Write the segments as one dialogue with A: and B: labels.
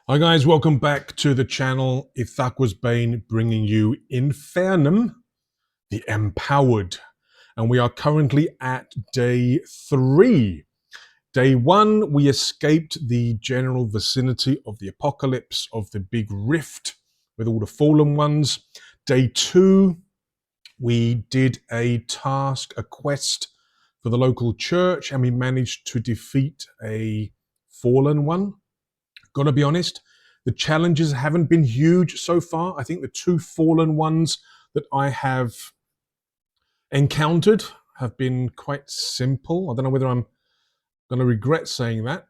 A: Hi guys, welcome back to the channel. Ithaqwas Bane bringing you Infernum, the Empowered. And we are currently at day 3. Day 1, we escaped the general vicinity of the apocalypse, of the big rift with all the fallen ones. Day 2, we did a task, a quest for the local church, and we managed to defeat a fallen one. Gotta be honest, the challenges haven't been huge so far. I think the 2 fallen ones that I have encountered have been quite simple. I don't know whether I'm going to regret saying that.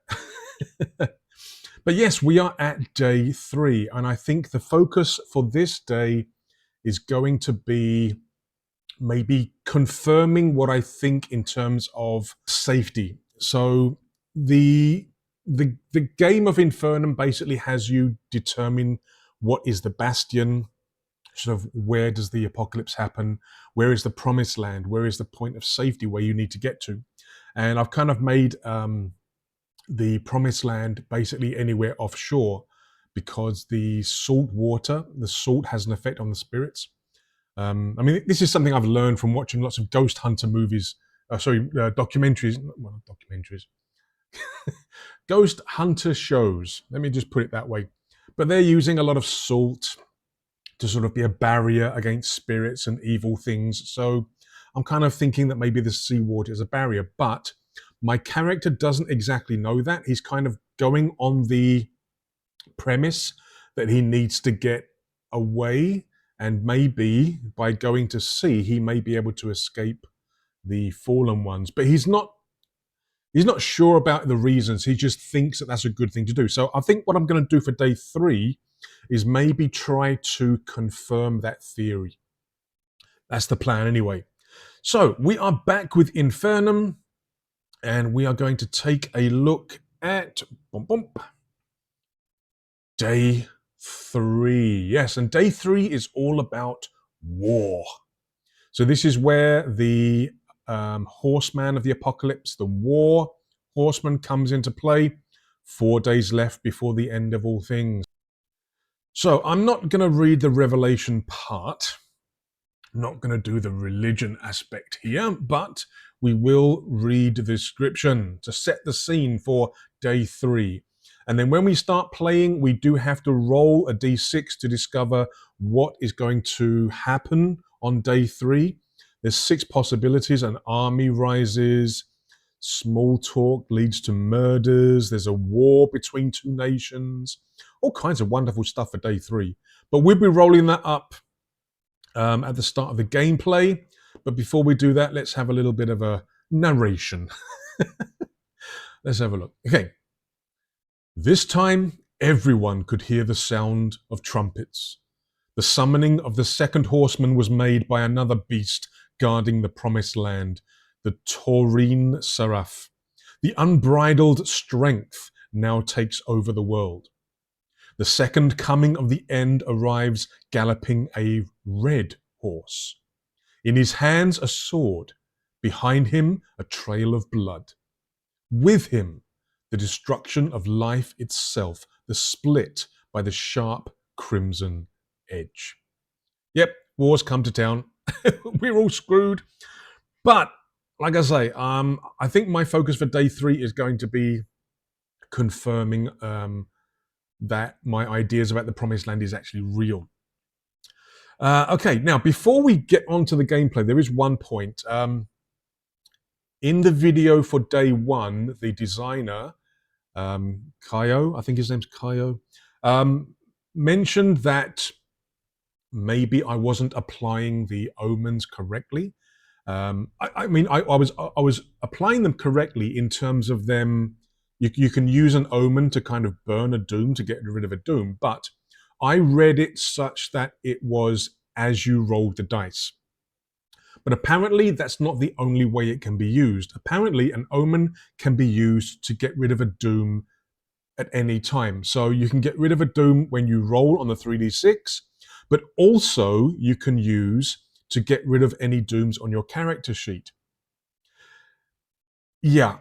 A: But yes, we are at day 3, and I think the focus for this day is going to be maybe confirming what I think in terms of safety. So the game of Infernum basically has you determine what is the bastion, sort of where does the apocalypse happen, where is the promised land, where is the point of safety where you need to get to. And I've kind of made the promised land basically anywhere offshore, because the salt water, the salt has an effect on the spirits. I mean, this is something I've learned from watching lots of ghost hunter movies, documentaries, well, not documentaries, ghost hunter shows. Let me just put it that way. But they're using a lot of salt to sort of be a barrier against spirits and evil things. So I'm kind of thinking that maybe the seawater is a barrier, but my character doesn't exactly know that. He's kind of going on the premise that he needs to get away, and maybe by going to sea, he may be able to escape the fallen ones. But he's not sure about the reasons. He just thinks that that's a good thing to do. So I think what I'm going to do for day 3 is maybe try to confirm that theory. That's the plan anyway. So we are back with Infernum, and we are going to take a look at day 3. Yes, and day 3 is all about war. So this is where the horseman of the apocalypse, the war horseman, comes into play. 4 days left before the end of all things. So I'm not going to read the revelation part. I'm not going to do the religion aspect here, but we will read the description to set the scene for day 3. And then when we start playing, we do have to roll a d6 to discover what is going to happen on day 3. There's 6 possibilities. An army rises, small talk leads to murders, there's a war between 2 nations, all kinds of wonderful stuff for day 3. But we'll be rolling that up at the start of the gameplay. But before we do that, let's have a little bit of a narration. Let's have a look. Okay. This time, everyone could hear the sound of trumpets. The summoning of the second horseman was made by another beast guarding the promised land, the Taurine Seraph. The unbridled strength now takes over the world. The second coming of the end arrives galloping a red horse. In his hands a sword, behind him a trail of blood. With him the destruction of life itself, the split by the sharp crimson edge. Yep, wars come to town. We're all screwed. But like I say, I think my focus for day 3 is going to be confirming that my ideas about the Promised Land is actually real. Okay, now before we get on to the gameplay, there is one point. In the video for day 1, the designer, Kaio, I think his name's Kaio, mentioned that maybe I wasn't applying the omens correctly. I mean, I was applying them correctly in terms of them. You can use an omen to kind of burn a doom to get rid of a doom, but I read it such that it was as you rolled the dice. But apparently that's not the only way it can be used. Apparently an omen can be used to get rid of a doom at any time. So you can get rid of a doom when you roll on the 3d6, but also you can use to get rid of any dooms on your character sheet. Yeah,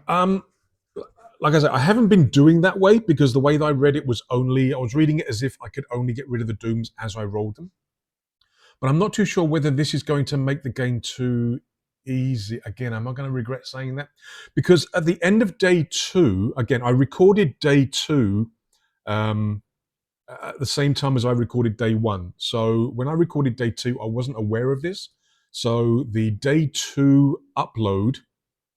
A: like I said, I haven't been doing that way because the way that I read it was only, I was reading it as if I could only get rid of the dooms as I rolled them. But I'm not too sure whether this is going to make the game too easy. Again, am I going to regret saying that? Because at the end of day 2, again, I recorded day 2 at the same time as I recorded day 1. So when I recorded day 2, I wasn't aware of this. So the day 2 upload,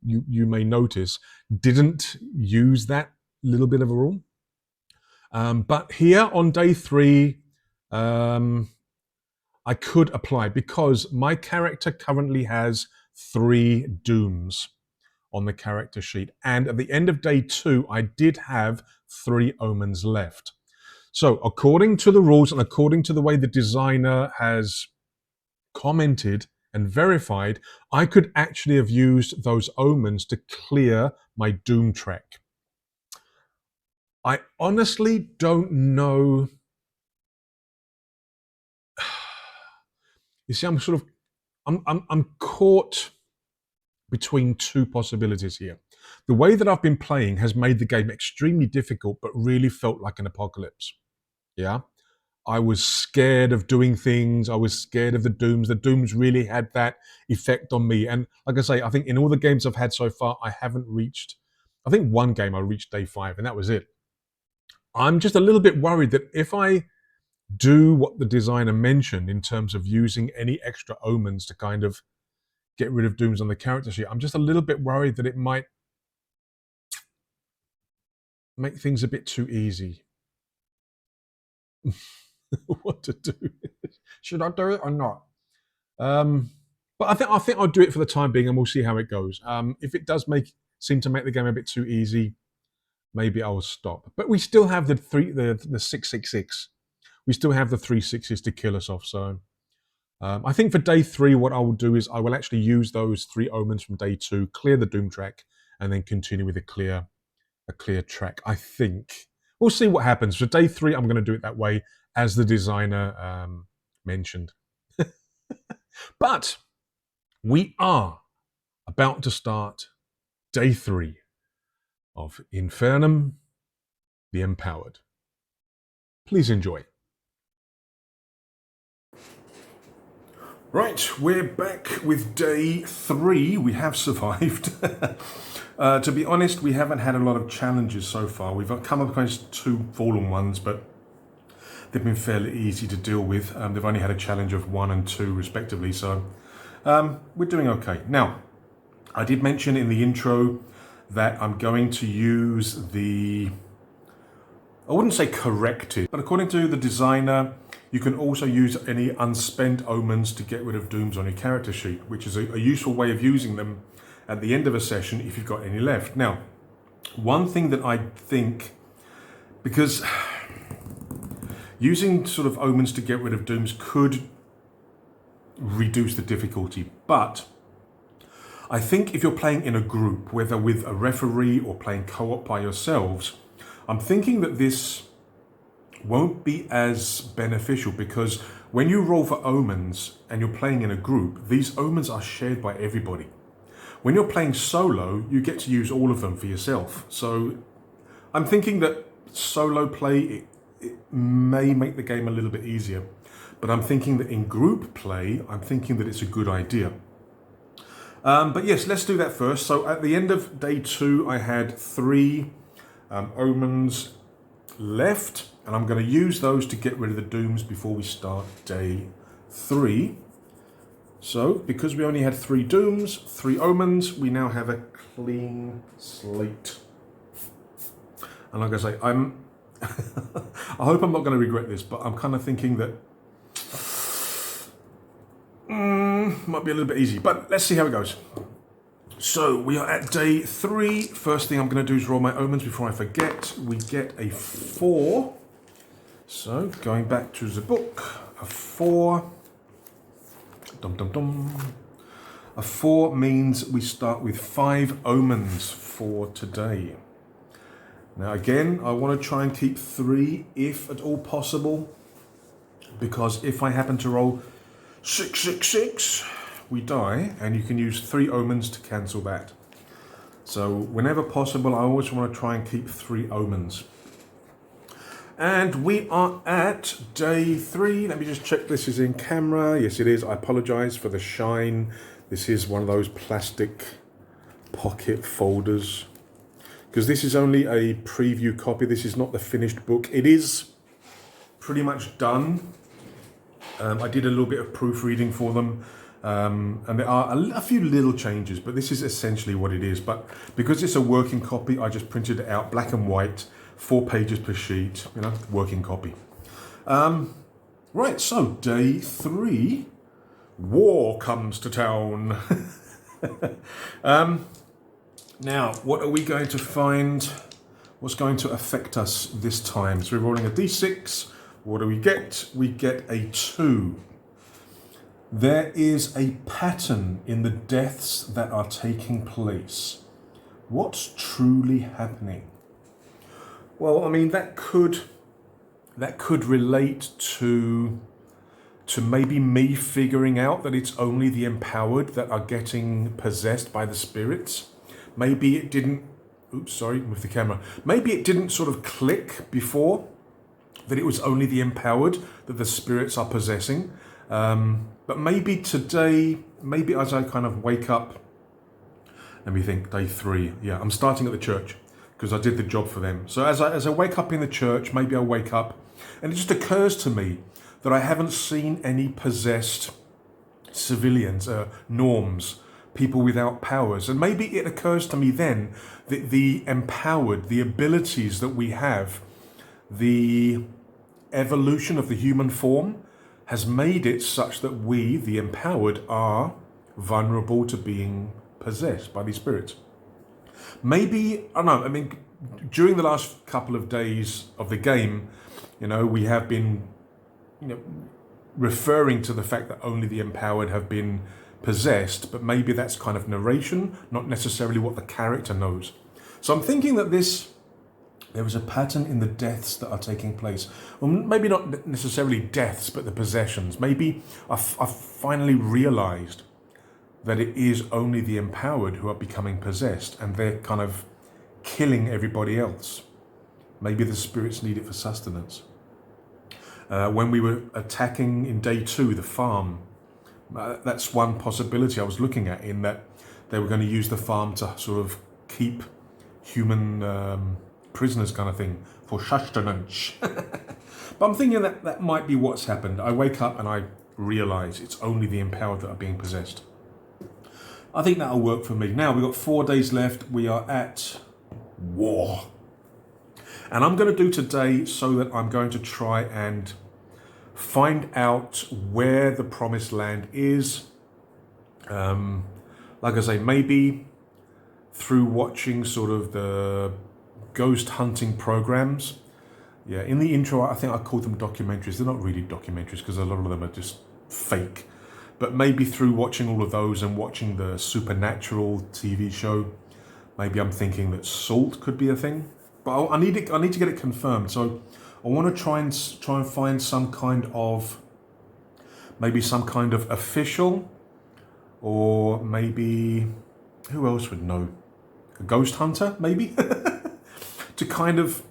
A: you may notice, didn't use that little bit of a rule. But here on day 3, I could apply because my character currently has 3 dooms on the character sheet. And at the end of day 2, I did have 3 omens left. So according to the rules and according to the way the designer has commented and verified, I could actually have used those omens to clear my doom track. I honestly don't know. You see, I'm caught between 2 possibilities here. The way that I've been playing has made the game extremely difficult, but really felt like an apocalypse. Yeah. I was scared of doing things. I was scared of the dooms. The dooms really had that effect on me. And like I say, I think in all the games I've had so far, I haven't reached, I think one game I reached day 5 and that was it. I'm just a little bit worried that if I do what the designer mentioned in terms of using any extra omens to kind of get rid of dooms on the character sheet, I'm just a little bit worried that it might make things a bit too easy. What to do? Should I do it or not? But I think I'll do it for the time being, and we'll see how it goes. If it does seem to make the game a bit too easy, maybe I will stop. But we still have the 666. We still have the 3 6s to kill us off. So I think for day 3, what I will do is I will actually use those 3 omens from day 2, clear the doom track, and then continue with a clear track. I think we'll see what happens. For day 3, I'm going to do it that way, as the designer mentioned. But we are about to start day 3 of Infernum the Empowered. Please enjoy. Right, we're back with day 3. We have survived. To be honest, we haven't had a lot of challenges so far. We've come up against 2 fallen ones, but they've been fairly easy to deal with. They've only had a challenge of 1 and 2 respectively, so we're doing okay. Now, I did mention in the intro that I'm going to use the, I wouldn't say corrected, but according to the designer, you can also use any unspent omens to get rid of dooms on your character sheet, which is a useful way of using them at the end of a session if you've got any left. Now, one thing that I think, because using sort of omens to get rid of dooms could reduce the difficulty, but I think if you're playing in a group, whether with a referee or playing co-op by yourselves, I'm thinking that this won't be as beneficial, because when you roll for omens and you're playing in a group, these omens are shared by everybody. When you're playing solo, you get to use all of them for yourself. So I'm thinking that solo play, it may make the game a little bit easier, but I'm thinking that in group play, I'm thinking that it's a good idea. But yes, let's do that first. So at the end of day 2, I had 3 omens left, and I'm going to use those to get rid of the dooms before we start day 3. So because we only had 3 dooms, 3 omens, we now have a clean slate. And like I say, I hope I'm not going to regret this, but I'm kind of thinking that might be a little bit easy, but let's see how it goes. So we are at day 3. First thing I'm going to do is roll my omens before I forget. We get a 4. So going back to the book, a 4. Dum dum dum. A 4 means we start with 5 omens for today. Now again, I want to try and keep 3 if at all possible, because if I happen to roll 666, we die, and you can use 3 omens to cancel that. So whenever possible, I always want to try and keep 3 omens. And we are at day 3. Let me just check this is in camera. Yes, it is. I apologize for the shine. This is one of those plastic pocket folders, because this is only a preview copy. This is not the finished book. It is pretty much done. I did a little bit of proofreading for them, and there are a few little changes, but this is essentially what it is. But because it's a working copy, I just printed it out black and white, 4 pages per sheet, you know, working copy. Right, so day 3, war comes to town. Now, what are we going to find? What's going to affect us this time? So we're rolling a d6. What do we get? We get a 2. There is a pattern in the deaths that are taking place. What's truly happening? Well, I mean, that could relate to maybe me figuring out that it's only the empowered that are getting possessed by the spirits. Maybe it didn't, oops, sorry, move the camera. Maybe it didn't sort of click before that it was only the empowered that the spirits are possessing. But maybe today, maybe as I kind of wake up, let me think, day 3. Yeah, I'm starting at the church because I did the job for them. So as I wake up in the church, maybe I wake up and it just occurs to me that I haven't seen any possessed civilians, norms, people without powers. And maybe it occurs to me then that the empowered, the abilities that we have, the evolution of the human form has made it such that we, the empowered, are vulnerable to being possessed by these spirits. Maybe, I don't know, I mean, during the last couple of days of the game, you know, we have been, you know, referring to the fact that only the empowered have been possessed, but maybe that's kind of narration, not necessarily what the character knows. So I'm thinking that there is a pattern in the deaths that are taking place. Well, maybe not necessarily deaths, but the possessions. Maybe I've finally realized that it is only the empowered who are becoming possessed, and they're kind of killing everybody else. Maybe the spirits need it for sustenance. When we were attacking in day 2, the farm, that's one possibility I was looking at, in that they were going to use the farm to sort of keep human prisoners, kind of thing, for sustenance. But I'm thinking that might be what's happened. I wake up and I realize it's only the empowered that are being possessed. I think that'll work for me. Now, we've got 4 days left. We are at war. And I'm going to do today so that I'm going to try and find out where the promised land is. Like I say, maybe through watching sort of the ghost hunting programs. Yeah, in the intro, I think I called them documentaries. They're not really documentaries because a lot of them are just fake. But maybe through watching all of those and watching the Supernatural TV show, maybe I'm thinking that salt could be a thing. But I need to get it confirmed. So I want to try and find some kind of, maybe some kind of official, or maybe, who else would know? A ghost hunter, maybe? To kind of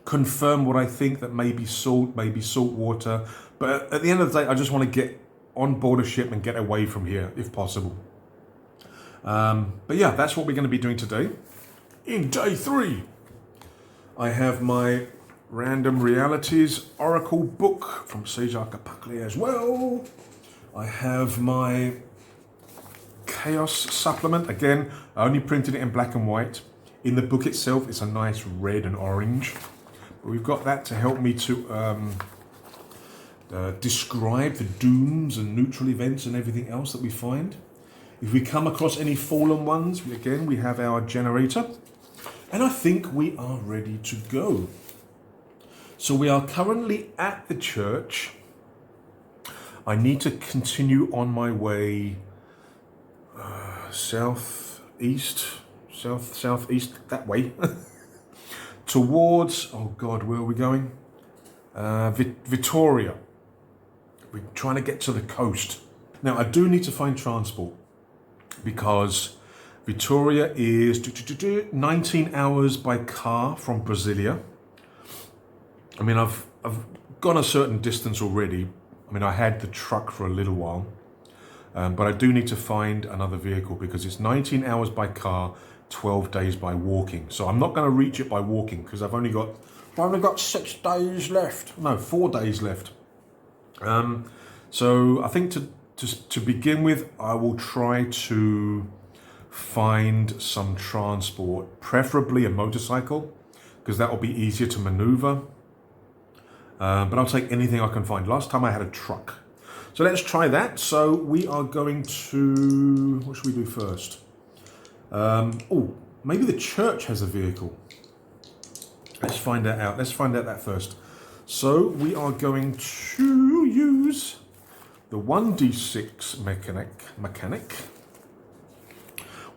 A: confirm what I think, that maybe salt water. But at the end of the day, I just want to get on board a ship and get away from here, if possible. But yeah, that's what we're going to be doing today. In day 3, I have my Random Realities Oracle book from Cezar Capacle as well. I have my Chaos supplement. Again, I only printed it in black and white. In the book itself, it's a nice red and orange. But we've got that to help me to describe the dooms and neutral events and everything else that we find. If we come across any fallen ones, again, we have our generator. And I think we are ready to go. So we are currently at the church. I need to continue on my way southeast, that way. Towards, oh God, where are we going? Victoria. We're trying to get to the coast. Now, I do need to find transport because Victoria is 19 hours by car from Brasilia. I mean, I've gone a certain distance already. I mean, I had the truck for a little while, but I do need to find another vehicle because it's 19 hours by car, 12 days by walking. So I'm not going to reach it by walking because I've only got 6 days left. No, 4 days left. So I think to begin with, I will try to find some transport, preferably a motorcycle, because that will be easier to maneuver. But I'll take anything I can find. Last time I had a truck. So let's try that. So we are going to, what should we do first? Oh, maybe the church has a vehicle. Let's find that out. Let's find out that first. So we are going to use the 1d6 mechanic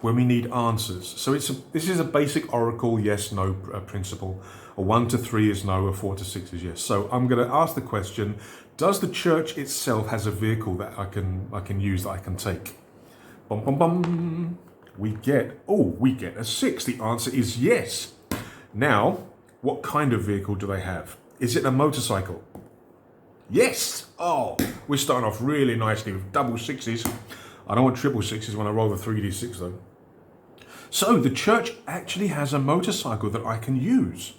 A: when we need answers. So this is a basic oracle yes/no principle. A 1 to 3 is no, a 4 to 6 is yes. So I'm going to ask the question: does the church itself has a vehicle that I can use, that I can take? Bum bum bum. We get a 6. The answer is yes. Now, what kind of vehicle do they have? Is it a motorcycle? Yes. Oh, we're starting off really nicely with double 6s. I don't want triple 6s when I roll the 3d6 though. So the church actually has a motorcycle that I can use.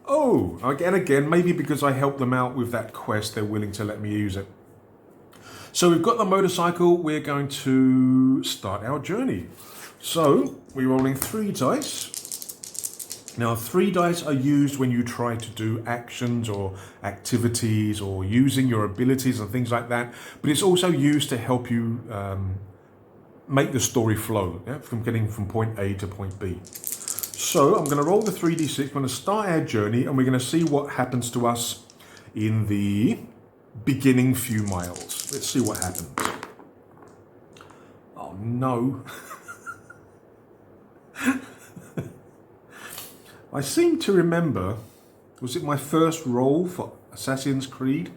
A: Oh, again, maybe because I helped them out with that quest, they're willing to let me use it. So we've got the motorcycle. We're going to start our journey. So we're rolling 3 dice. Now, 3 dice are used when you try to do actions or activities or using your abilities and things like that. But it's also used to help you make the story flow, from getting from point A to point B. So I'm going to roll the 3d6. We're going to start our journey and we're going to see what happens to us in the beginning few miles. Let's see what happens. Oh, no. I seem to remember, was it my first roll for Assassin's Creed?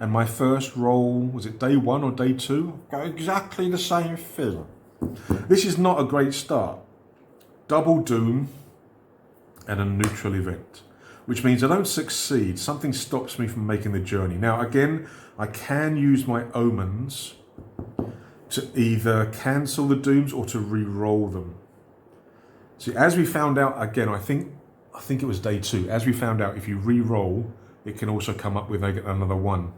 A: And my first roll, was it day 1 or day 2? Got exactly the same thing. This is not a great start. Double doom and a neutral event, which means I don't succeed. Something stops me from making the journey. Now, again, I can use my omens to either cancel the dooms or to re-roll them. See, as we found out, again, I think it was day 2. As we found out, if you re-roll, it can also come up with another 1.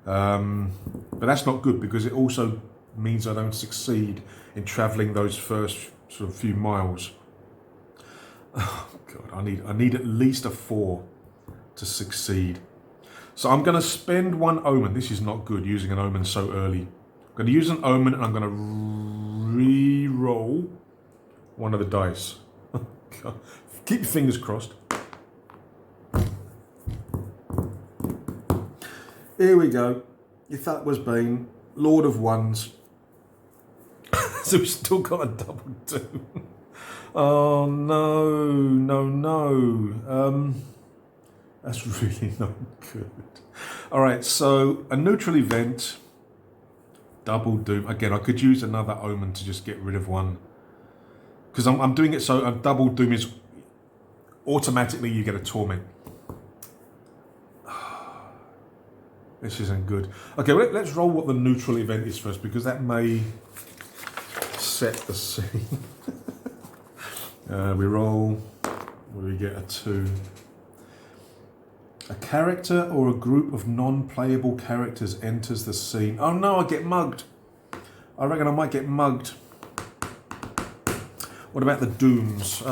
A: But that's not good because it also means I don't succeed in traveling those first sort of few miles. Oh God, I need at least a 4 to succeed. So I'm going to spend 1 omen. This is not good, using an omen so early. I'm going to use an omen and I'm going to re-roll 1 of the dice. God. Keep your fingers crossed. Here we go. If that was Bane, Lord of Ones. So we've still got a double 2. Oh no. That's really not good. All right, so a neutral event, double doom. Again, I could use another omen to just get rid of 1. Because I'm doing it so a double doom is automatically you get a torment. This isn't good. Okay, well, let's roll what the neutral event is first because that may set the scene. We roll, what do we get? A 2. A character or a group of non-playable characters enters the scene. Oh no, I get mugged. I reckon I might get mugged. What about the dooms?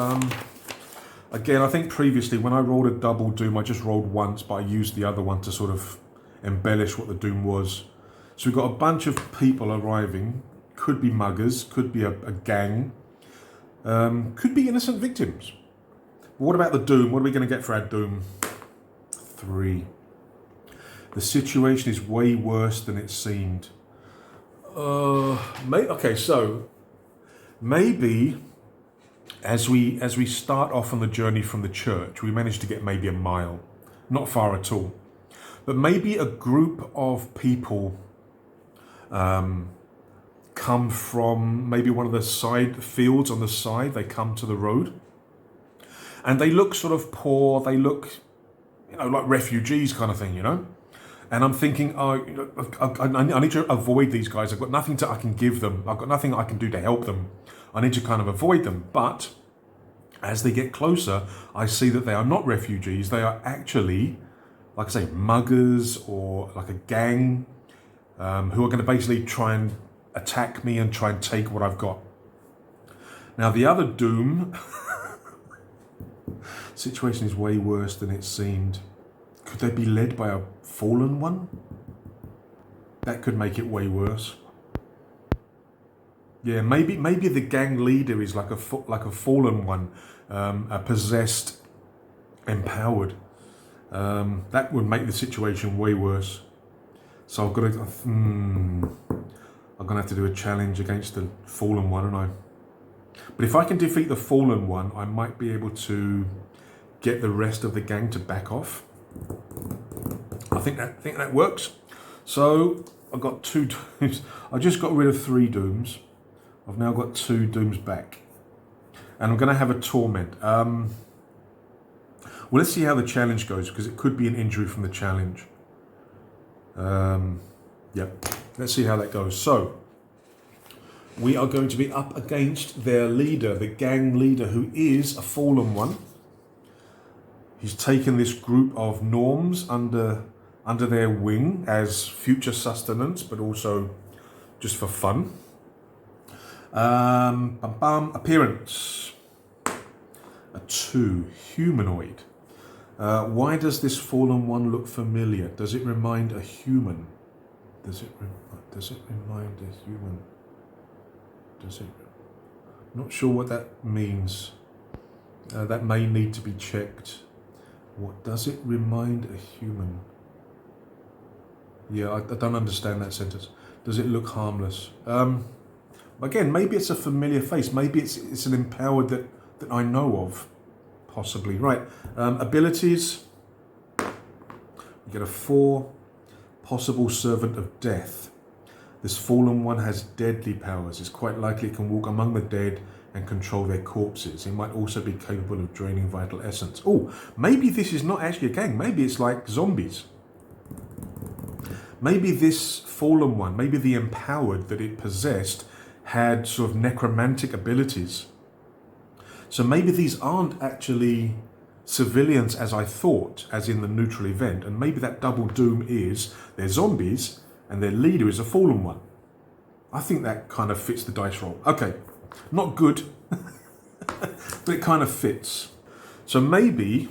A: Again, I think previously when I rolled a double doom, I just rolled once, but I used the other one to sort of embellish what the doom was. So we've got a bunch of people arriving. Could be muggers, could be a gang, could be innocent victims. But what about the doom? What are we going to get for our doom? 3. The situation is way worse than it seemed. Okay, so maybe as we start off on the journey from the church, we managed to get maybe a mile, not far at all. But maybe a group of people come from maybe one of the side fields on the side. They come to the road. And they look sort of poor. They look, like refugees kind of thing, And I'm thinking, I need to avoid these guys. I've got nothing I can give them. I've got nothing I can do to help them. I need to kind of avoid them. But as they get closer, I see that they are not refugees. They are actually, like I say, muggers or like a gang who are going to basically try and attack me and try and take what I've got. Now, the other Doom situation is way worse than it seemed. Could they be led by a fallen one? That could make it way worse. Yeah, maybe the gang leader is like a fallen one, a possessed, empowered. That would make the situation way worse. So I'm gonna have to do a challenge against the fallen one, aren't I? But if I can defeat the fallen one, I might be able to get the rest of the gang to back off. I think that works. So I've got 2 dooms. I just got rid of 3 dooms. I've now got 2 dooms back. And I'm going to have a torment. Well, let's see how the challenge goes, because it could be an injury from the challenge. Yep. Let's see how that goes. So we are going to be up against their leader, the gang leader, who is a fallen one. He's taken this group of norms under their wing as future sustenance, but also just for fun. Appearance. A 2. Humanoid. Why does this fallen one look familiar? Does it remind a human? Does it remind a human? Not sure what that means. That may need to be checked. What does it remind a human? Yeah, I don't understand that sentence. Does it look harmless? Again, maybe it's a familiar face. Maybe it's an empowered that I know of, possibly. Right. Abilities. We get a 4. Possible servant of death. This fallen one has deadly powers. It's quite likely it can walk among the dead and control their corpses. It might also be capable of draining vital essence. Oh, maybe this is not actually a gang. Maybe it's like zombies. Maybe this fallen one, maybe the empowered that it possessed, had sort of necromantic abilities. So maybe these aren't actually civilians as I thought, as in the neutral event, and maybe that double doom is they're zombies and their leader is a fallen one. I think that kind of fits the dice roll. Okay, not good, but it kind of fits. So maybe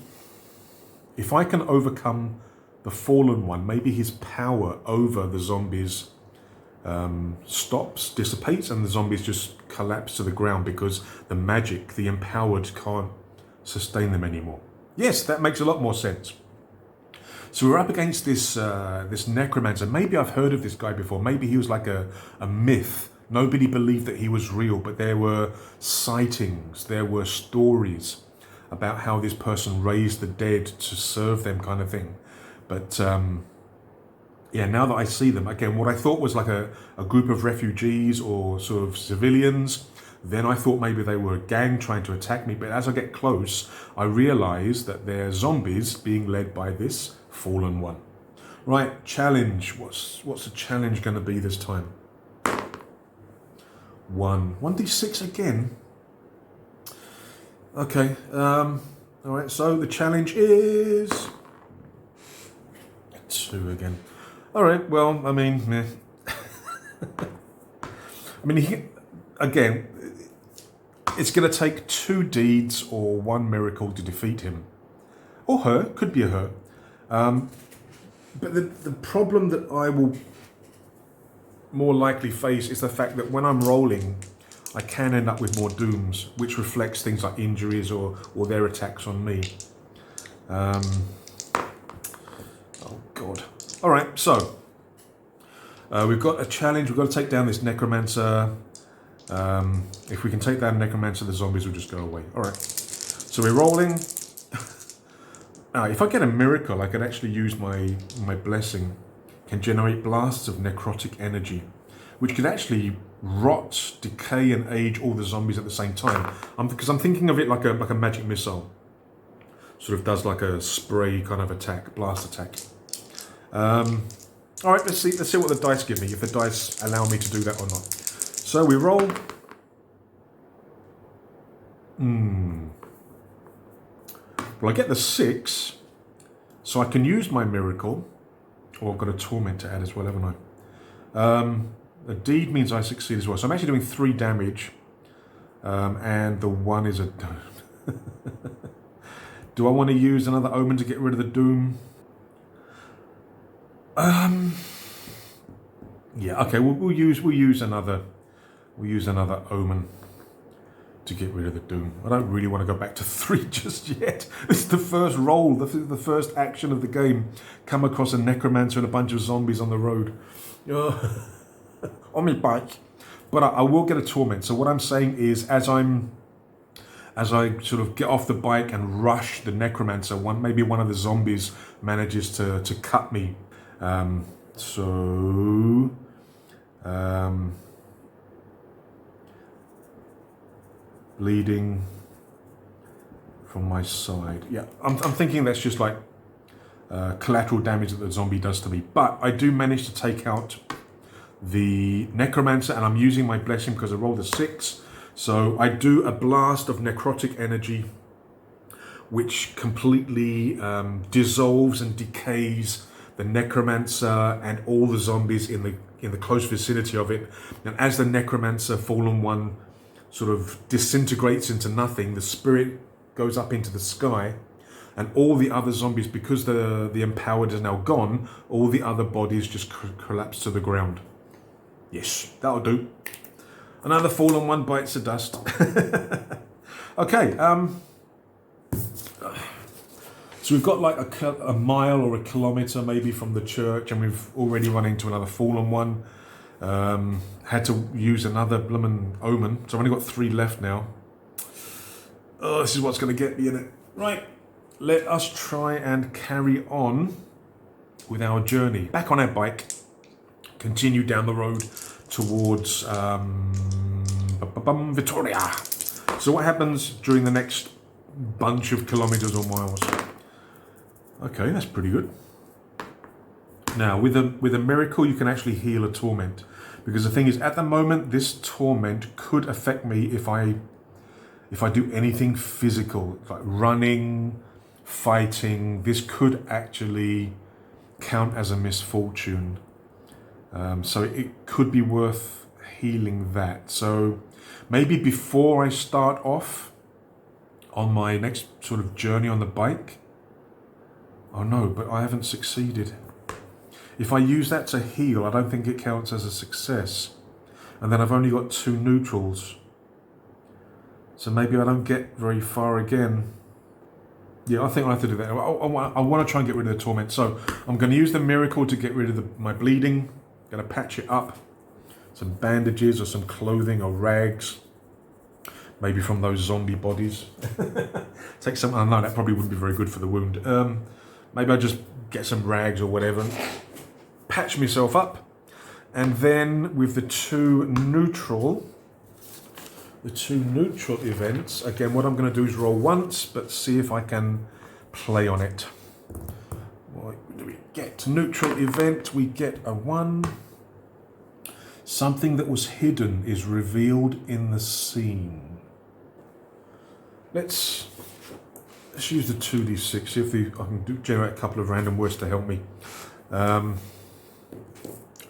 A: if I can overcome the fallen one, maybe his power over the zombies dissipates, and the zombies just collapse to the ground because the magic, the empowered, can't sustain them anymore. Yes, that makes a lot more sense. So we're up against this necromancer. Maybe I've heard of this guy before. Maybe he was like a myth. Nobody believed that he was real, but there were sightings, there were stories about how this person raised the dead to serve them, kind of thing. But yeah, now that I see them, again, what I thought was like a group of refugees or sort of civilians, then I thought maybe they were a gang trying to attack me. But as I get close, I realize that they're zombies being led by this fallen one. Right, challenge. What's the challenge going to be this time? 1d6 again. Okay. All right. So the challenge is 2 again. All right. Well, I mean, meh. I mean, again, it's going to take 2 deeds or 1 miracle to defeat him, or her. Could be a her. But the problem that I will more likely face is the fact that when I'm rolling, I can end up with more dooms, which reflects things like injuries or their attacks on me. Oh God. All right, so we've got a challenge. We've got to take down this necromancer. If we can take down necromancer, the zombies will just go away. All right, so we're rolling. Now, if I get a miracle, I can actually use my blessing. Can generate blasts of necrotic energy. which could actually rot, decay, and age all the zombies at the same time. Because I'm thinking of it like a magic missile. Sort of does like a spray kind of attack, blast attack. All right, let's see what the dice give me, if the dice allow me to do that or not. So we roll. Well, I get the 6, so I can use my miracle. Oh, I've got a torment to add as well, haven't I? A deed means I succeed as well. So I'm actually doing 3 damage, and the 1 is a... Do I want to use another omen to get rid of the doom? Yeah, okay. We'll use another omen to get rid of the doom. I don't really want to go back to 3 just yet. This is the first roll, the first action of the game. Come across a necromancer and a bunch of zombies on the road. On my bike. But I will get a torment. So what I'm saying is, as I sort of get off the bike and rush the necromancer, maybe one of the zombies manages to cut me. Bleeding from my side. Yeah, I'm thinking that's just like collateral damage that the zombie does to me. But I do manage to take out the necromancer, and I'm using my blessing because I rolled a 6. So I do a blast of necrotic energy, which completely dissolves and decays the necromancer and all the zombies in the close vicinity of it. And as the necromancer, fallen one, sort of disintegrates into nothing, the spirit goes up into the sky, and all the other zombies, because the empowered is now gone, all the other bodies just collapse to the ground. Yes, that'll do. Another fallen one bites the dust. Okay, so we've got like a mile or a kilometre maybe from the church, and we've already run into another fallen one. Had to use another bloomin' omen, so I've only got 3 left now. Oh, this is what's going to get me in it. Right, let us try and carry on with our journey. Back on our bike, continue down the road towards Victoria. So what happens during the next bunch of kilometres or miles? Okay, that's pretty good. Now, with a miracle, you can actually heal a torment. Because the thing is, at the moment, this torment could affect me if I do anything physical, like running, fighting. This could actually count as a misfortune. So it could be worth healing that. So maybe before I start off on my next sort of journey on the bike. Oh no, but I haven't succeeded. If I use that to heal, I don't think it counts as a success. And then I've only got 2 neutrals. So maybe I don't get very far again. Yeah, I think I have to do that. I want to try and get rid of the torment. So I'm going to use the miracle to get rid of my bleeding. Going to patch it up. Some bandages or some clothing or rags. Maybe from those zombie bodies. Take some, I know that probably wouldn't be very good for the wound. Maybe I'll just get some rags or whatever. Patch myself up. And then with the 2 neutral events, again, what I'm going to do is roll once, but see if I can play on it. What do we get? Neutral event, we get a 1. Something that was hidden is revealed in the scene. Let's use the 2d6, see if I can generate a couple of random words to help me.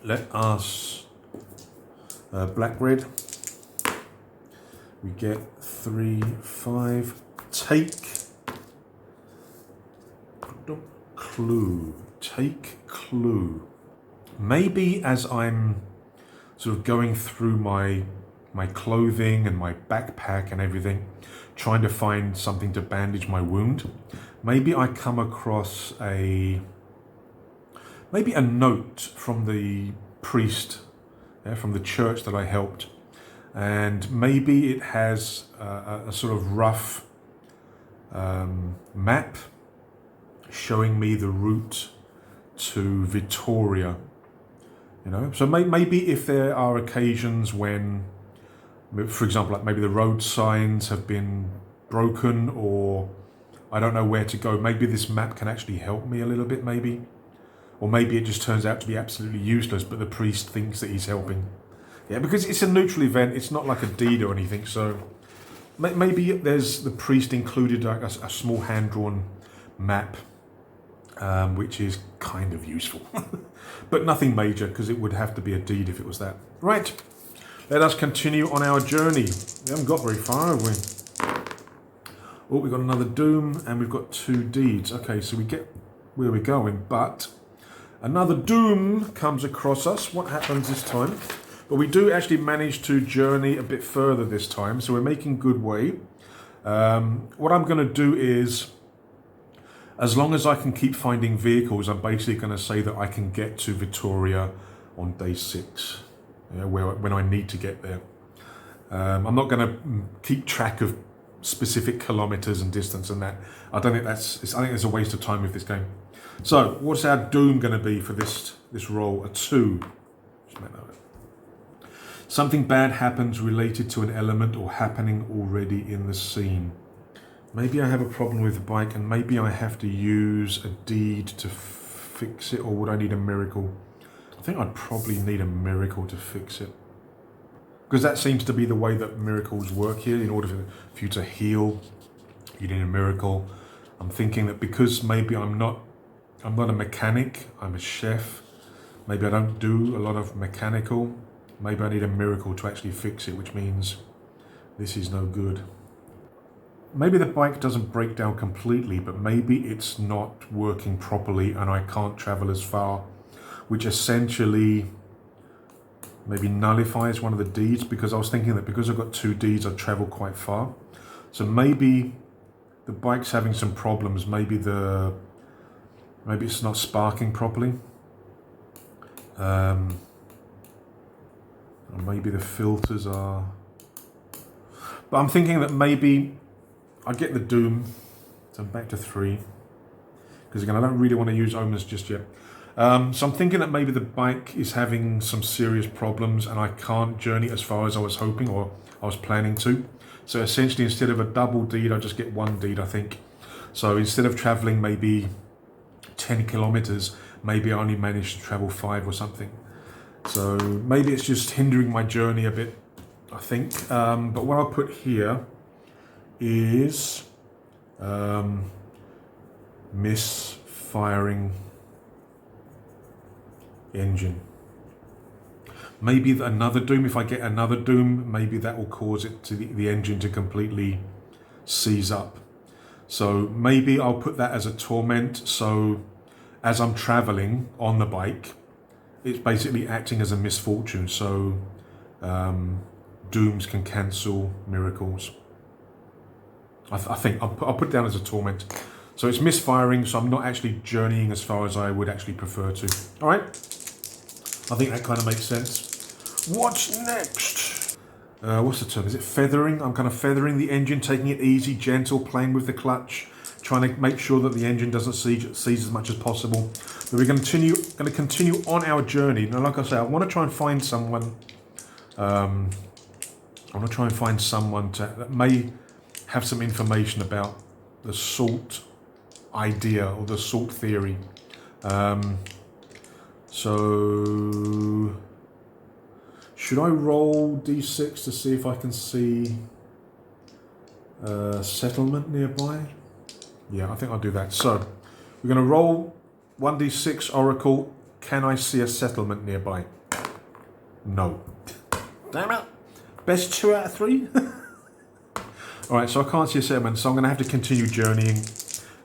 A: Let us black red. We get 3, 5. Take clue. Take clue. Maybe as I'm sort of going through my clothing and my backpack and everything, trying to find something to bandage my wound, maybe I come across maybe a note from the priest, from the church that I helped, and maybe it has a sort of rough map showing me the route to Victoria. You know, so maybe if there are occasions when, for example, like maybe the road signs have been broken, or I don't know where to go, maybe this map can actually help me a little bit, maybe. Or maybe it just turns out to be absolutely useless, but the priest thinks that he's helping. Yeah, because it's a neutral event, it's not like a deed or anything, so maybe there's the priest included like a small hand-drawn map, which is kind of useful. But nothing major, because it would have to be a deed if it was that. Right, let us continue on our journey. We haven't got very far, have we? Oh, we've got another doom, and we've got 2 deeds. Okay, so we get where we're going, but another doom comes across us. What happens this time? But we do actually manage to journey a bit further this time, so we're making good way. What I'm going to do is, as long as I can keep finding vehicles, I'm basically going to say that I can get to Victoria on day 6, when I need to get there. I'm not going to keep track of specific kilometers and distance and that. I think it's a waste of time with this game. So, what's our doom going to be for this roll? A 2. Just make that up. Something bad happens related to an element or happening already in the scene. Maybe I have a problem with the bike, and maybe I have to use a deed to fix it, or would I need a miracle? I think I'd probably need a miracle to fix it, because that seems to be the way that miracles work here. In order for you to heal, you need a miracle. I'm thinking that because maybe I'm not a mechanic, I'm a chef. Maybe I don't do a lot of mechanical. Maybe I need a miracle to actually fix it, which means this is no good. Maybe the bike doesn't break down completely, but maybe it's not working properly and I can't travel as far, which essentially maybe nullifies one of the deeds, because I was thinking that because I've got 2 deeds, I'd travel quite far. So maybe the bike's having some problems. Maybe it's not sparking properly. Or maybe the filters are... But I'm thinking that maybe I get the doom, so I'm back to 3. Because again, I don't really want to use omens just yet. So I'm thinking that maybe the bike is having some serious problems and I can't journey as far as I was hoping, or I was planning to. So essentially, instead of a double deed, I just get 1 deed, I think. So instead of traveling maybe 10 kilometers, maybe I only managed to travel 5 or something. So maybe it's just hindering my journey a bit, I think. But what I'll put here is misfiring engine. Maybe another doom. If I get another doom, maybe that will cause it to the engine to completely seize up. So maybe I'll put that as a torment. So as I'm traveling on the bike, it's basically acting as a misfortune. So dooms can cancel miracles. I think I'll put it down as a torment. So it's misfiring, so I'm not actually journeying as far as I would actually prefer to. All right, I think that kind of makes sense. What's next? What's the term? Is it feathering? I'm kind of feathering the engine, taking it easy, gentle, playing with the clutch, trying to make sure that the engine doesn't seize as much as possible. But we're going to continue on our journey. Now, like I say, I want to try and find someone. That may have some information about the salt idea or the salt theory. So should I roll d6 to see if I can see a settlement nearby? Yeah, I think I'll do that. So we're going to roll 1d6 Oracle. Can I see a settlement nearby? No. Damn it. Best 2 out of 3? Alright, so I can't see a settlement, so I'm going to have to continue journeying.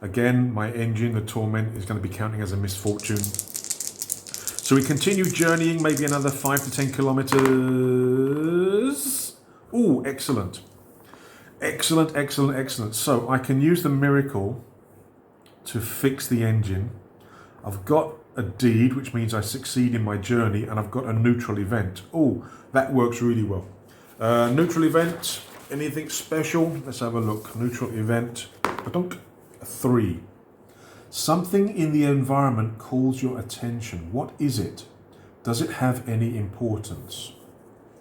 A: Again, my engine, the torment, is going to be counting as a misfortune. So we continue journeying, maybe another 5 to 10 kilometers. Ooh, excellent. Excellent, excellent, excellent. So I can use the miracle to fix the engine. I've got a deed, which means I succeed in my journey, and I've got a neutral event. Oh, that works really well. Neutral event, anything special? Let's have a look. Neutral event, a 3. Something in the environment calls your attention. What is it? Does it have any importance?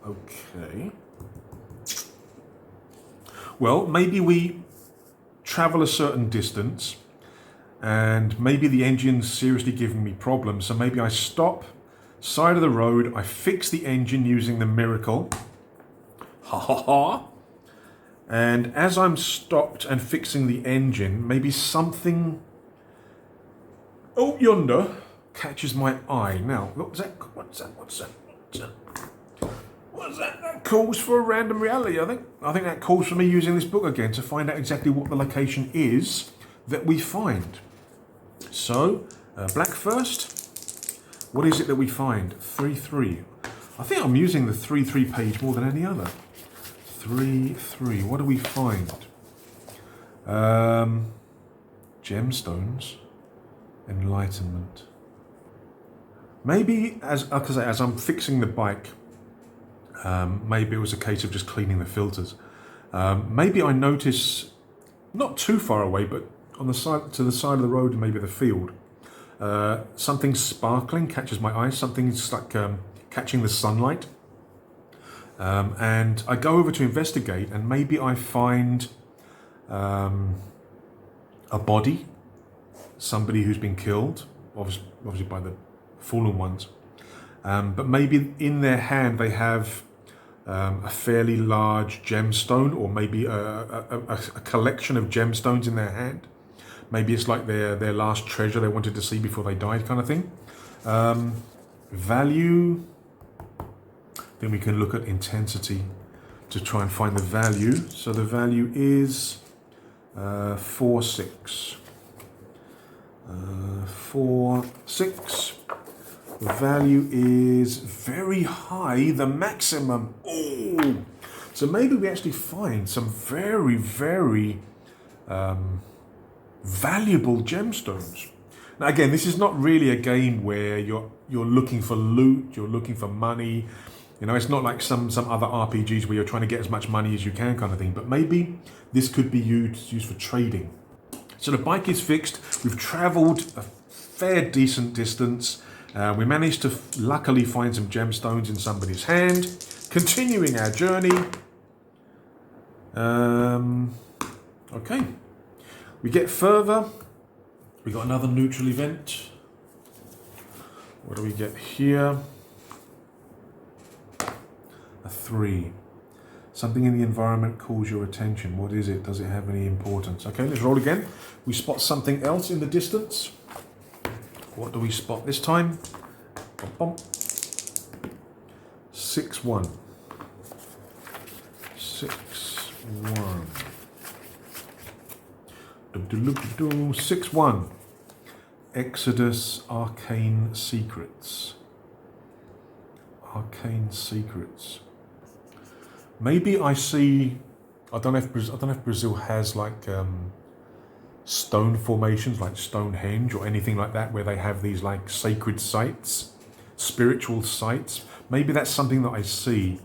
A: Okay. Well, maybe we travel a certain distance and maybe the engine's seriously giving me problems. So maybe I stop, side of the road, I fix the engine using the miracle. Ha ha ha. And as I'm stopped and fixing the engine, maybe something out yonder catches my eye. Now, what's that? That calls for a random reality, I think. I think that calls for me using this book again to find out exactly what the location is that we find. So, black first. What is it that we find? 3-3. I think I'm using the 3-3 page more than any other. 3-3. What do we find? Gemstones. Enlightenment. Maybe as I'm fixing the bike, maybe it was a case of just cleaning the filters. Maybe I notice, not too far away, but on the side to the side of the road, maybe the field, something sparkling catches my eye. Something's like catching the sunlight, and I go over to investigate, and maybe I find a body, somebody who's been killed, obviously by the fallen ones. But maybe in their hand they have a fairly large gemstone, or maybe a collection of gemstones in their hand. Maybe it's like their last treasure they wanted to see before they died, kind of thing. Value. Then we can look at intensity to try and find the value. So the value is 4-6. 4-6. The value is very high, the maximum. Oh, so maybe we actually find some very, very valuable gemstones. Now, again, this is not really a game where you're looking for loot, you're looking for money. You know, it's not like some other RPGs where you're trying to get as much money as you can, kind of thing. But maybe this could be used for trading. So the bike is fixed. We've travelled a fair decent distance. We managed to luckily find some gemstones in somebody's hand. Continuing our journey. Okay. We get further. We got another neutral event. What do we get here? A 3. Something in the environment calls your attention. What is it? Does it have any importance? Okay, let's roll again. We spot something else in the distance. What do we spot this time? 6-1. 6-1. 6-1. Exodus Arcane Secrets. Arcane Secrets. Maybe I see. I don't know if Brazil has like stone formations like Stonehenge or anything like that, where they have these like sacred sites, spiritual sites. Maybe that's something that I see.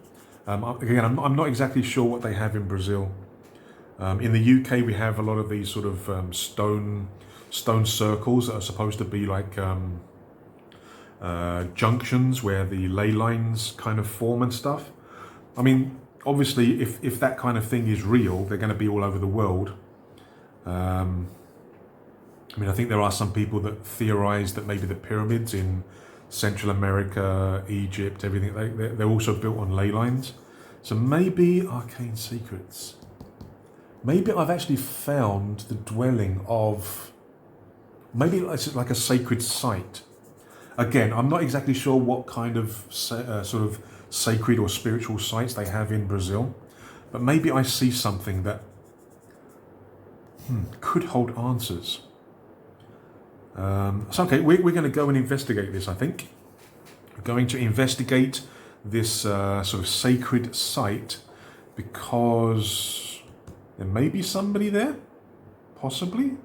A: Again, I'm not exactly sure what they have in Brazil. In the UK, we have a lot of these sort of stone circles that are supposed to be like junctions where the ley lines kind of form and stuff. I mean, obviously, if that kind of thing is real, they're going to be all over the world. I mean, I think there are some people that theorize that maybe the pyramids in Central America, Egypt, everything, they're also built on ley lines. So maybe Arcane Secrets. Maybe I've actually found the dwelling of, maybe it's like a sacred site. Again, I'm not exactly sure what kind of sort of sacred or spiritual sites they have in Brazil, but maybe I see something that could hold answers. So okay, we're going to go and investigate this, I think. We're going to investigate this sort of sacred site because there may be somebody there, possibly.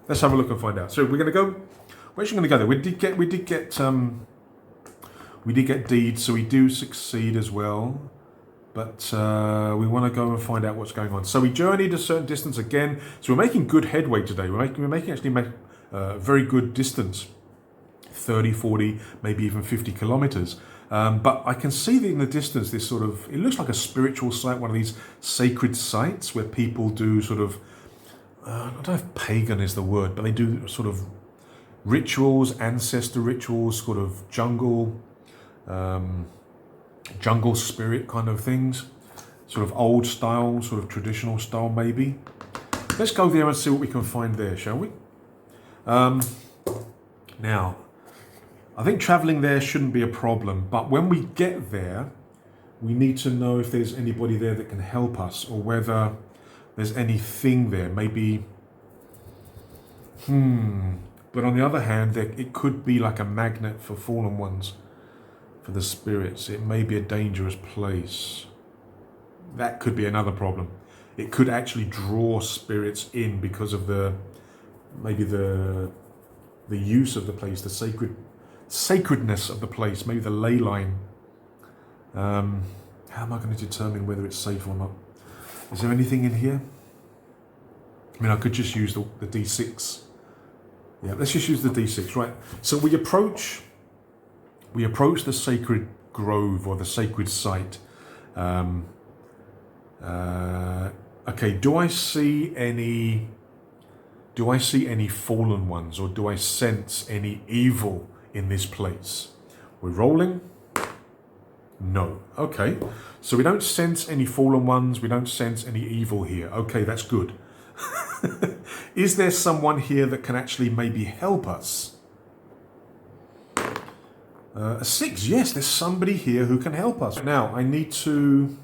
A: Let's have a look and find out. So we're going to go. We're actually going to go there. We did get deeds, so we do succeed as well. But we want to go and find out what's going on. So we journeyed a certain distance again. So we're making good headway today. We're making very good distance 30, 40, maybe even 50 kilometers. But I can see in the distance this sort of, it looks like a spiritual site, one of these sacred sites where people do sort of, I don't know if pagan is the word, but they do sort of rituals, ancestor rituals, sort of jungle spirit kind of things. Sort of old style, sort of traditional style maybe. Let's go there and see what we can find there, shall we? Now, I think traveling there shouldn't be a problem, but when we get there, we need to know if there's anybody there that can help us, or whether there's anything there, maybe, but on the other hand, it could be like a magnet for fallen ones, for the spirits. It may be a dangerous place. That could be another problem. It could actually draw spirits in because of maybe the use of the place, the sacredness of the place, maybe the ley line. How am I going to determine whether it's safe or not? Is there anything in here? I mean, I could just use the D6. Yeah, let's just use the D6, right? So we approach the sacred grove or the sacred site. Okay, do I see any fallen ones, or do I sense any evil in this place? We're rolling. No. Okay, so we don't sense any fallen ones, we don't sense any evil here. Okay, that's good. Is there someone here that can actually maybe help us? A 6, yes, there's somebody here who can help us. Now, I need to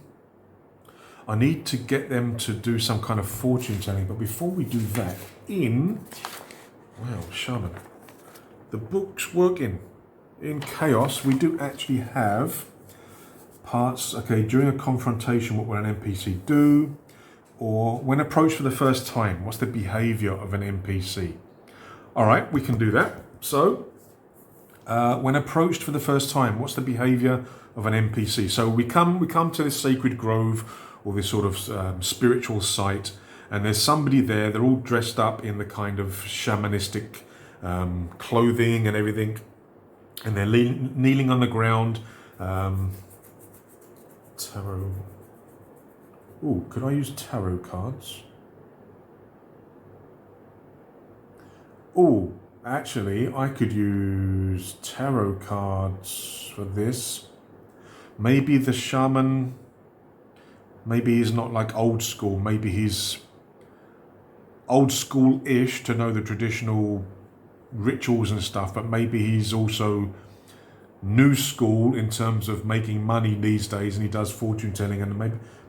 A: get them to do some kind of fortune telling, but before we do that, Shaman, the book's working. In Chaos, we do actually have parts, okay, during a confrontation, what will an NPC do? Or when approached for the first time, what's the behavior of an NPC? All right, we can do that. So, when approached for the first time, what's the behavior of an NPC? So we come to this sacred grove, or this sort of spiritual site, and there's somebody there. They're all dressed up in the kind of shamanistic clothing and everything, and they're kneeling on the ground. Tarot. Ooh, could I use tarot cards? Ooh, actually, I could use tarot cards for this. Maybe the shaman, maybe he's not like old school. Maybe he's old school-ish to know the traditional rituals and stuff, but maybe he's also new school in terms of making money these days, and he does fortune telling, and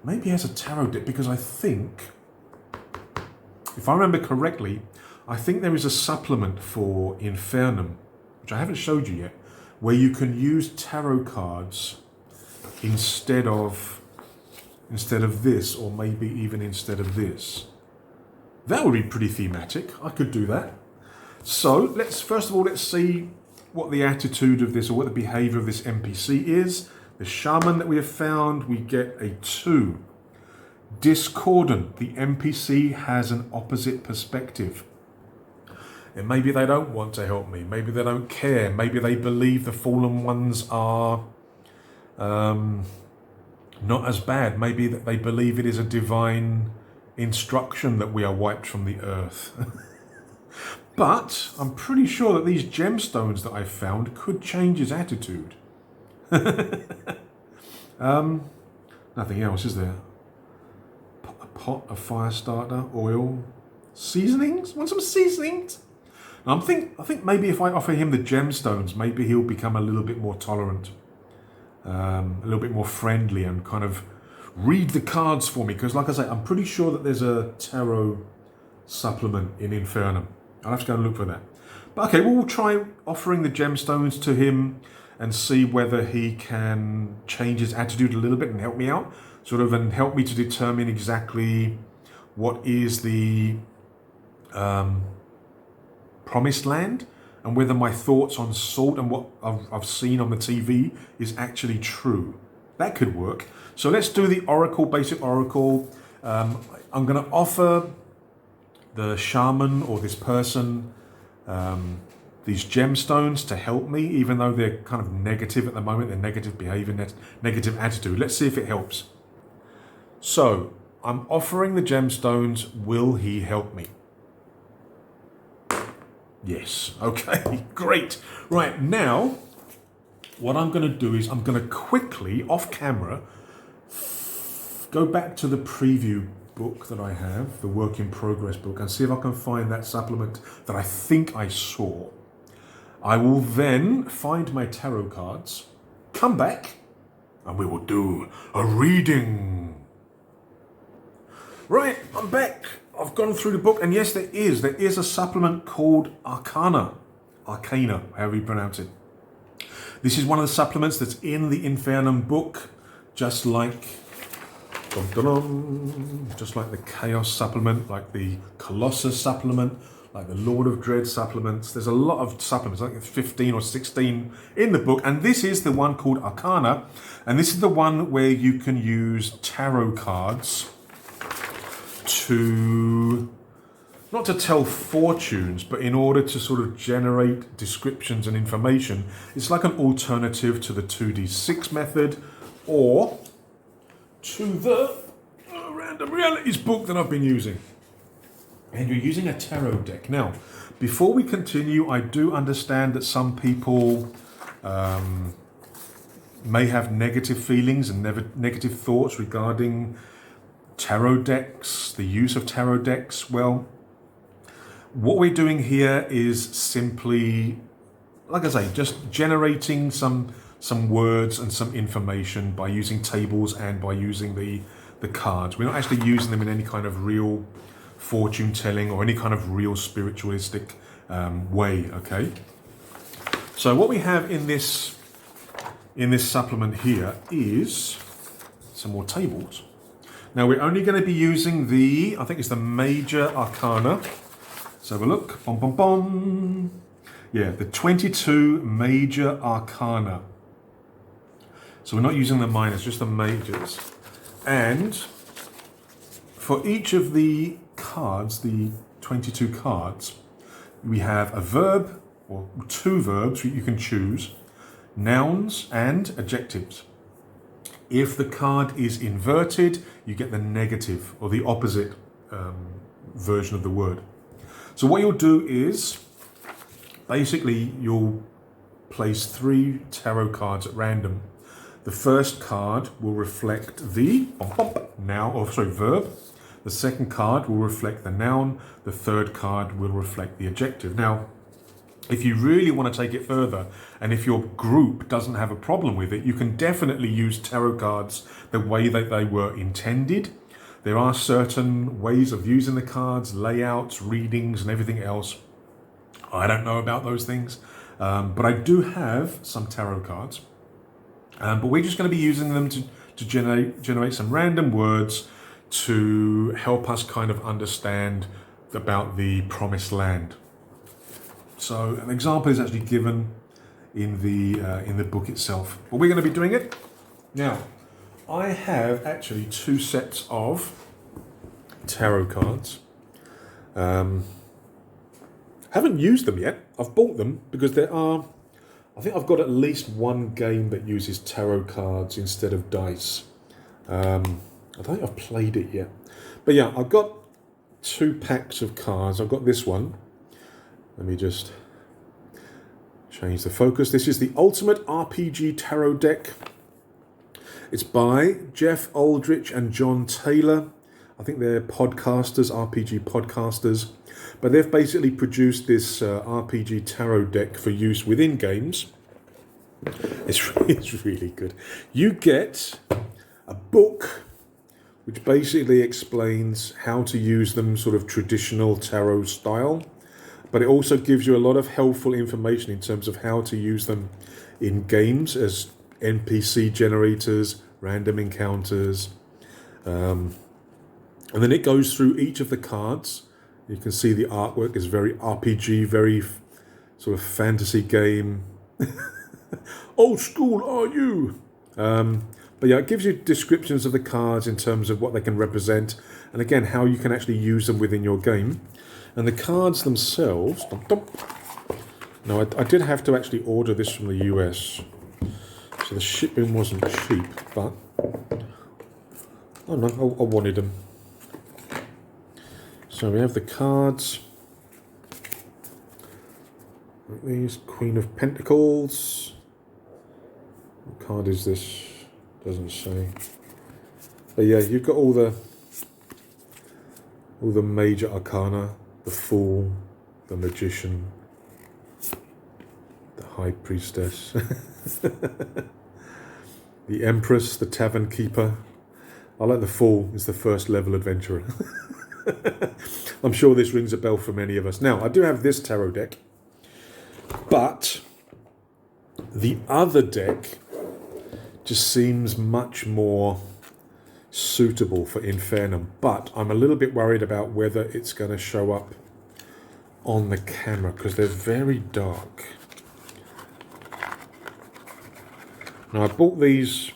A: maybe he has a tarot deck, because I think, if I remember correctly, I think there is a supplement for INFAERNUM, which I haven't showed you yet, where you can use tarot cards instead of this, or maybe even instead of this. That would be pretty thematic. I could do that. So first of all, let's see what the attitude of this, or what the behavior of this NPC is. The shaman that we have found, we get a 2. Discordant. The NPC has an opposite perspective. And maybe they don't want to help me. Maybe they don't care. Maybe they believe the fallen ones are not as bad. Maybe that they believe it is a divine instruction that we are wiped from the earth. But I'm pretty sure that these gemstones that I found could change his attitude. Nothing else, is there? A pot, a fire starter, oil, seasonings? Want some seasonings? I think maybe if I offer him the gemstones, maybe he'll become a little bit more tolerant, a little bit more friendly, and kind of read the cards for me. Because, like I say, I'm pretty sure that there's a tarot supplement in INFAERNUM. I'll have to go and look for that. But okay, we'll try offering the gemstones to him and see whether he can change his attitude a little bit and help me out, and help me to determine exactly what is the promised land, and whether my thoughts on salt and what I've seen on the TV is actually true. That could work. So let's do the oracle, basic oracle. I'm going to offer the shaman, or this person, these gemstones to help me, even though they're kind of negative at the moment, they're negative behavior, negative attitude. Let's see if it helps. So, I'm offering the gemstones. Will he help me? Yes. Okay, great. Right, now, what I'm going to do is I'm going to quickly, off camera, go back to the preview book that I have, the work in progress book, and see if I can find that supplement that I think I saw. I will then find my tarot cards, come back, and we will do a reading. Right, I'm back. I've gone through the book, and yes, there is a supplement called Arcana, however you pronounce it. This is one of the supplements that's in the INFAERNUM book, just like the Chaos supplement, like the Colossus supplement, like the Lord of Dread supplements. There's a lot of supplements, I think it's 15 or 16 in the book, and this is the one called Arcana, and this is the one where you can use tarot cards to, not to tell fortunes, but in order to sort of generate descriptions and information. It's like an alternative to the 2d6 method, or to the Random Realities book that I've been using. And you're using a tarot deck. Now, before we continue, I do understand that some people may have negative feelings and negative thoughts regarding tarot decks, the use of tarot decks. Well, what we're doing here is simply, like I say, just generating some words and some information by using tables and by using the cards. We're not actually using them in any kind of real fortune telling or any kind of real spiritualistic way, okay? So what we have in this supplement here is some more tables. Now we're only going to be using I think it's the Major Arcana. Let's have a look. Bom, bom, bom. Yeah, the 22 Major Arcana. So we're not using the minors, just the majors. And for each of the cards, the 22 cards, we have a verb, or two verbs you can choose, nouns and adjectives. If the card is inverted, you get the negative or the opposite version of the word. So what you'll do is, basically you'll place 3 tarot cards at random. The first card will reflect the verb. The second card will reflect the noun. The third card will reflect the adjective. Now, if you really want to take it further, and if your group doesn't have a problem with it, you can definitely use tarot cards the way that they were intended. There are certain ways of using the cards, layouts, readings, and everything else. I don't know about those things, but I do have some tarot cards. But we're just going to be using them to generate some random words to help us kind of understand about the promised land. So an example is actually given in the book itself, but we're going to be doing it now. I have actually 2 sets of tarot cards. Haven't used them yet. I've bought them because I think I've got at least one game that uses tarot cards instead of dice. I don't think I've played it yet, but yeah, I've got 2 packs of cards. I've got this one. Let me just change the focus. This is the Ultimate RPG Tarot Deck. It's by Jeff Aldrich and John Taylor. I think they're podcasters, RPG podcasters. But they've basically produced this RPG tarot deck for use within games. It's really good. You get a book which basically explains how to use them sort of traditional tarot style. But it also gives you a lot of helpful information in terms of how to use them in games as NPC generators, random encounters. And then it goes through each of the cards. You can see the artwork is very RPG, very sort of fantasy game. Old school, are you? But yeah, it gives you descriptions of the cards in terms of what they can represent. And again, how you can actually use them within your game. And the cards themselves,
B: Now, I did have to actually order this from the US, so the shipping wasn't cheap, but I don't know, I wanted them. So we have the cards. These, Queen of Pentacles. What card is this? Doesn't say. But yeah, you've got all the major arcana, the Fool, the Magician, the High Priestess, the Empress, the Tavern Keeper. I like the Fool, is the first level adventurer. I'm sure this rings a bell for many of us. Now, I do have this tarot deck, but the other deck just seems much more suitable for Infernum, but I'm a little bit worried about whether it's going to show up on the camera because they're very dark. Now, I bought these,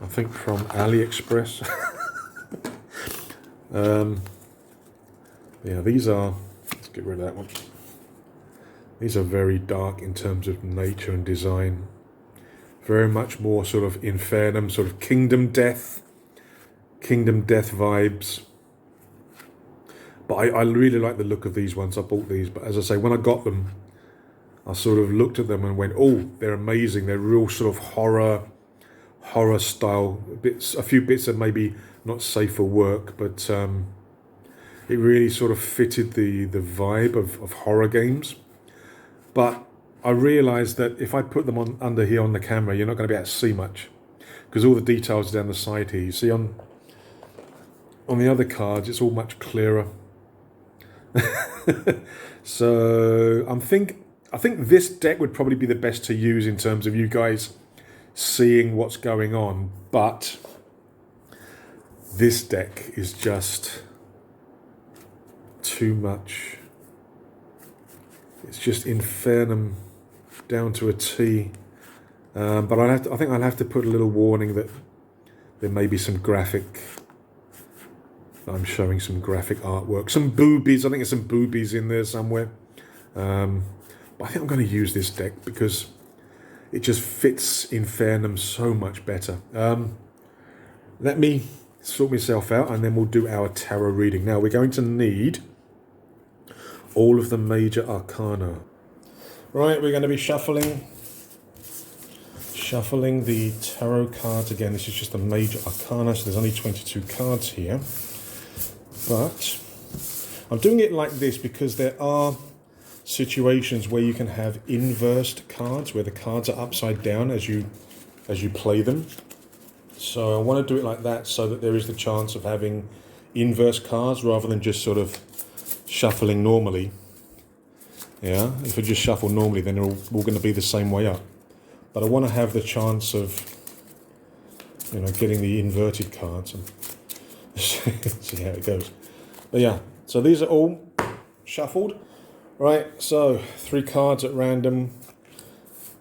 B: I think, from AliExpress. Yeah, these are, let's get rid of that one. These are very dark in terms of nature and design. Very much more sort of Infernum, sort of Kingdom Death vibes. But I really like the look of these ones. I bought these, but as I say, when I got them, I sort of looked at them and went, oh, they're amazing. They're real sort of horror style bits, a few bits that maybe not safe for work, but it really sort of fitted the vibe of horror games. But I realised that if I put them on under here on the camera, you're not going to be able to see much because all the details are down the side here. You see on the other cards, it's all much clearer. So I think this deck would probably be the best to use in terms of you guys seeing what's going on, but this deck is just too much. It's just Infernum down to a T. But I think I'll have to put a little warning that there may be some graphic. I'm showing some graphic artwork, some boobies. I think there's some boobies in there somewhere. But I think I'm going to use this deck because it just fits Infernum so much better. Let me sort myself out and then we'll do our tarot reading. Now we're going to need all of the major arcana. Right, we're going to be shuffling the tarot cards again. This is just the major arcana, so there's only 22 cards here. But I'm doing it like this because there are situations where you can have inversed cards, where the cards are upside down as you play them. So I want to do it like that so that there is the chance of having inverse cards rather than just sort of shuffling normally. Yeah, if we just shuffle normally, then they're all going to be the same way up. But I want to have the chance of, getting the inverted cards and see how it goes. But yeah, so these are all shuffled. Right, so 3 cards at random.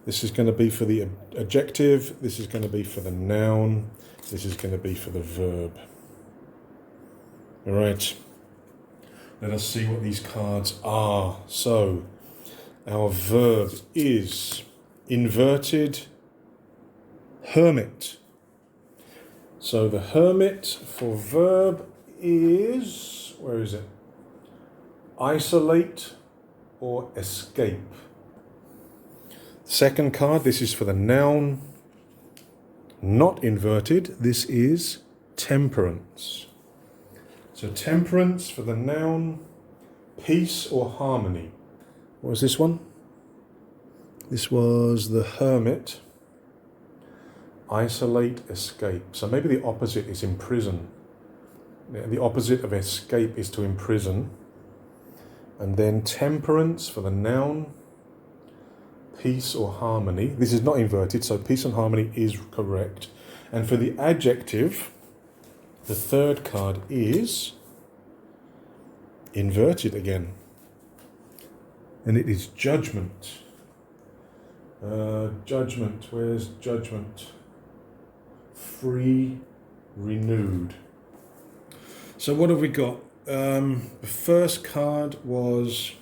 B: This is going to be for the adjective. This is going to be for the noun. This is going to be for the verb. All right. Let us see what these cards are. So, our verb is inverted hermit. So the hermit for verb is, where is it? Isolate or escape. Second card, this is for the noun. Not inverted, this is temperance. So temperance for the noun, peace or harmony. What was this one? This was the hermit. Isolate, escape. So maybe the opposite is imprison. The opposite of escape is to imprison. And then temperance for the noun, peace or harmony. This is not inverted, so peace and harmony is correct. And for the adjective, the third card is inverted again. And it is judgment. Judgment, where's judgment? Free, renewed. So what have we got? The first card was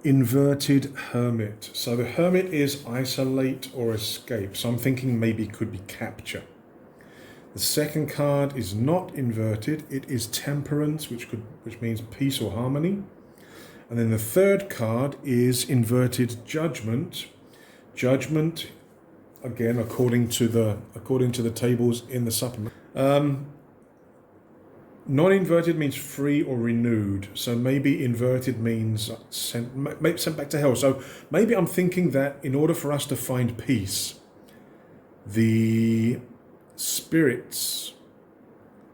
B: Inverted hermit. So the hermit is isolate or escape. So I'm thinking maybe it could be capture. The second card is not inverted. It is temperance, which means peace or harmony. And then the third card is inverted judgment. Judgment, again, according to the tables in the supplement. Non-inverted means free or renewed. So maybe inverted means sent back to hell. So maybe I'm thinking that in order for us to find peace, the spirits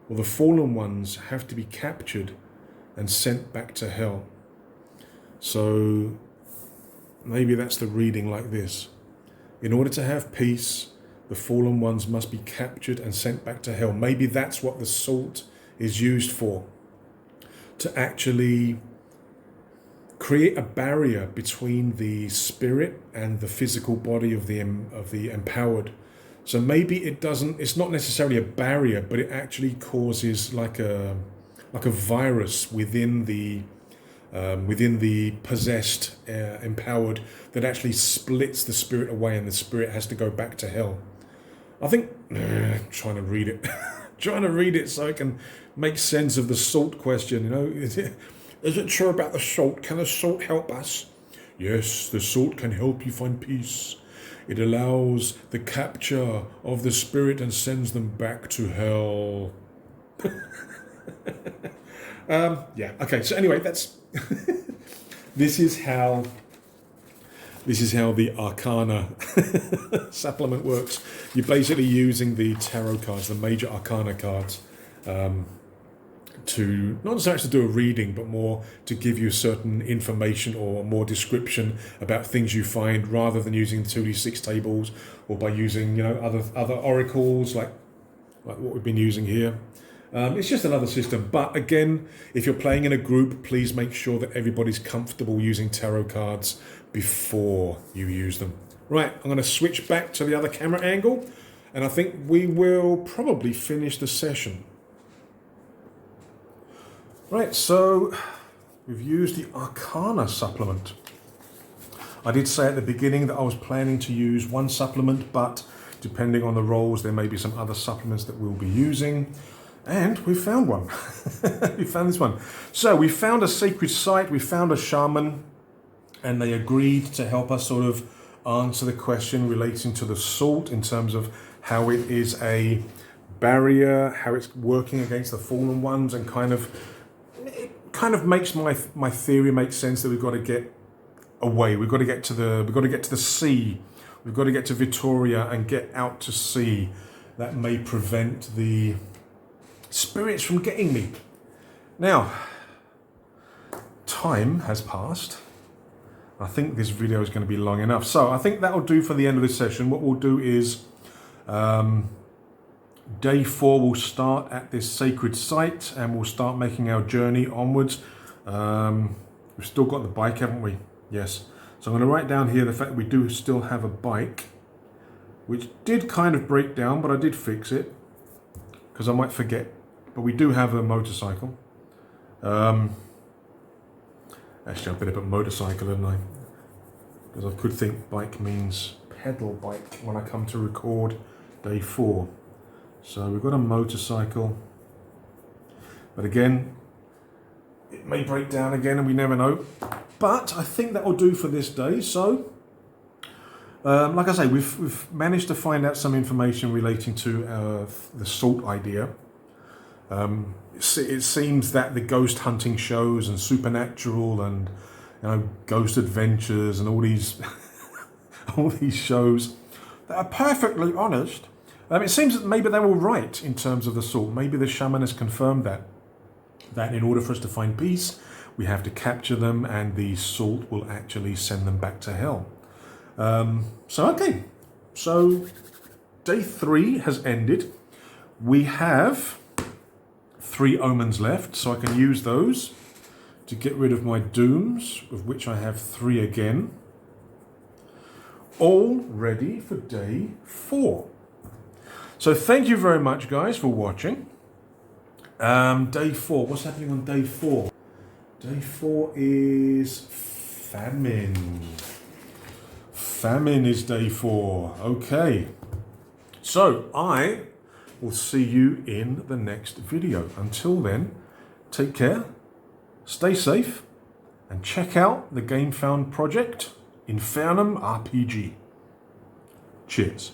B: or the fallen ones have to be captured and sent back to hell. So maybe that's the reading like this. In order to have peace, the fallen ones must be captured and sent back to hell. Maybe that's what the salt is used for, to actually create a barrier between the spirit and the physical body of the empowered. So maybe it's not necessarily a barrier, but it actually causes like a virus within the possessed empowered that actually splits the spirit away, and the spirit has to go back to hell. I think trying to read it so I can make sense of the salt question. You know, is it true about the salt? Can the salt help us? Yes, the salt can help you find peace. It allows the capture of the spirit and sends them back to hell. Yeah. Okay. So anyway, that's this is how the Arcana supplement works. You're basically using the tarot cards, the major Arcana cards, to not necessarily to do a reading, but more to give you certain information or more description about things you find, rather than using the 2d6 tables, or by using other oracles like what we've been using here. It's just another system. But again, if you're playing in a group, please make sure that everybody's comfortable using tarot cards before you use them. Right, I'm going to switch back to the other camera angle, and I think we will probably finish the session. Right, so we've used the Arcana supplement. I did say at the beginning that I was planning to use one supplement, but depending on the rolls, there may be some other supplements that we'll be using. And we found one. We found this one. So we found a sacred site, we found a shaman, and they agreed to help us sort of answer the question relating to the salt in terms of how it is a barrier, how it's working against the fallen ones, and it kind of makes my theory make sense that we've got to get away. We've got to get to the sea. We've got to get to Victoria and get out to sea. That may prevent the spirits from getting me. Now, time has passed. I think this video is going to be long enough. So I think that'll do for the end of this session. What we'll do is day 4 will start at this sacred site, and we'll start making our journey onwards. We've still got the bike, haven't we? Yes. So I'm going to write down here the fact that we do still have a bike, which did kind of break down, but I did fix it because I might forget. But we do have a motorcycle. Actually, I better put motorcycle, hadn't I? Because I could think bike means pedal bike when I come to record day 4. So we've got a motorcycle. But again, it may break down again and we never know. But I think that will do for this day. So, like I say, we've managed to find out some information relating to the salt idea. It seems that the ghost hunting shows and supernatural and ghost adventures and all these all these shows that are perfectly honest. It seems that maybe they were right in terms of the salt. Maybe the shaman has confirmed that in order for us to find peace, we have to capture them, and the salt will actually send them back to hell. Okay, so day 3 has ended. We have 3 omens left, so I can use those to get rid of my dooms, of which I have 3 again. All ready for day 4. So thank you very much, guys, for watching. Day 4, what's happening on day 4? Day 4 is Famine. Famine is day 4. Okay. So I will see you in the next video. Until then, take care, stay safe, and check out the GameFound project, INFAERNUM RPG. Cheers.